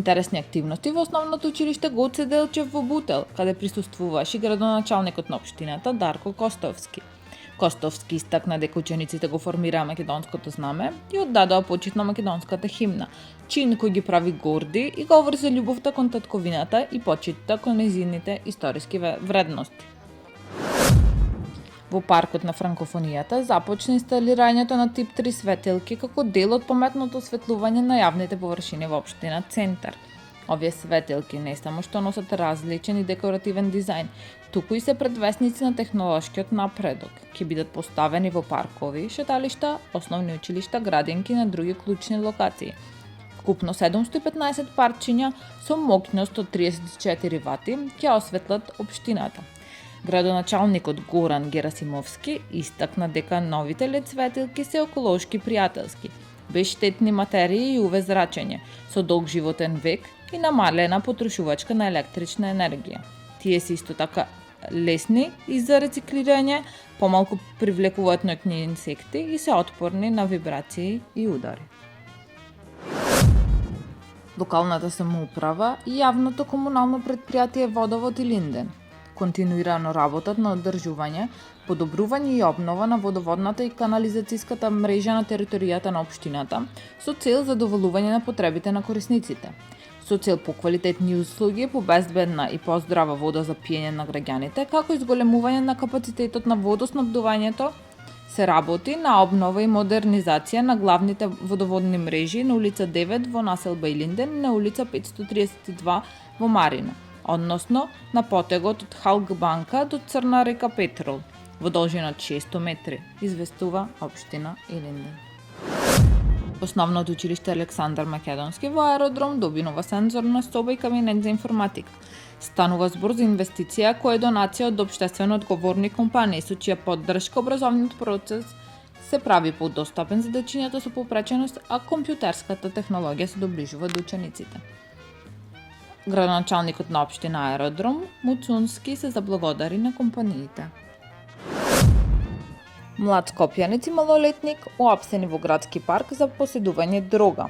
Интересни активности во основното училиште Гоце Делчев во Бутел, каде присуствуваше градоначалникот на општината Дарко Костовски. Костовски истакна дека учениците го формираа македонското знаме и оддадоа почит на македонската химна, чин кој ги прави горди и говори за љубовта кон татковината и почитта кон нејзините историски вредности. Во паркот на франкофонијата започна инсталирањето на тип 3 светилки како дел од паметното осветлување на јавните површини во општина Центар. Овие светилки не само што носат различен и декоративен дизајн, туку и се предвесници на технолошкиот напредок. Ќе бидат поставени во паркови, шеталишта, основни училишта, градинки на други клучни локации. Вкупно 715 парчиња со моќност од 34 вати ќе осветлат општината. Градоначалникот Горан Герасимовски истакна дека новите лед светилки се еколошки пријателски, без штетни материи и UV зрачење, со долг животен век и намалена потрошувачка на електрична енергија. Тие се исто така лесни и за рециклирање, помалку привлекуваат ноќни инсекти и се отпорни на вибрации и удари. Локалната самоуправа и јавното комунално претпријатие Водовод и Линден континуирано работат на одржување, подобрување и обнова на водоводната и канализацијската мрежа на територијата на општината со цел задоволување на потребите на корисниците. Со цел поквалитетни услуги, побезбедна и поздрава вода за пиење на граѓаните, како и зголемување на капацитетот на водоснабдувањето, се работи на обнова и модернизација на главните водоводни мрежи на улица 9 во населба Илинден и на улица 532 во Марино, односно на потегот од Халкбанка до Црна река Петрол, во должина од 600 метри, известува општина Илинден. Основното училиште Александар Македонски во аеродром добинува сензорна соба и кабинет за информатика. Станува збор за инвестиција која е донација од општествено одговорни компании, со чија поддршка образовниот процес се прави подостапен за дечињата со попреченост, а компјутерската технологија се доближува до учениците. Градоначалникот на општина Аеродром Муцунски се заблагодари на компаниите. Млад скопјанец и малолетник уапсени во градски парк за поседување дрога.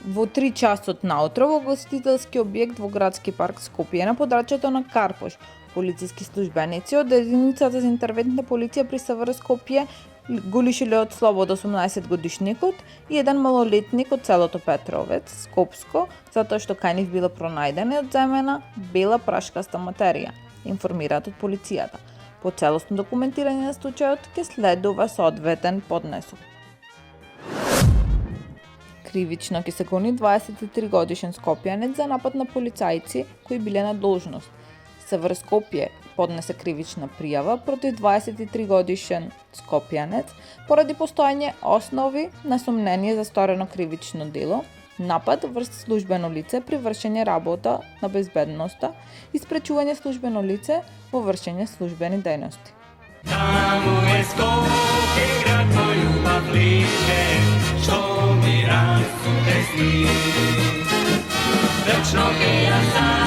Во 3 часот наутро во гостителски објект во градски парк Скопје на подрачјето на Карпош, полициски службеници од единицата за интервентна полиција при СВР Скопје го лишиле од слобода 18 годишникот и еден малолетник од селото Петровец, Скопско, затоа што кај нив била пронајдена и одземена бела прашкаста материја, информираат од полицијата. По целосно документирање на случајот ќе следува соодветен поднесок. Кривично ќе се гони 23 годишен скопјанец за напад на полицајци кои биле на должност. СВР Скопје поднесе кривична пријава против 23 годишен скопјанец поради постоење основи на сомнение за сторено кривично дело, напад врз службено лице при вршење работа на безбедноста и спречување службено лице во вршење службени дејности. Таму е Скопје, град мој љубав лише, што ми расте сни. Вечно ќе ја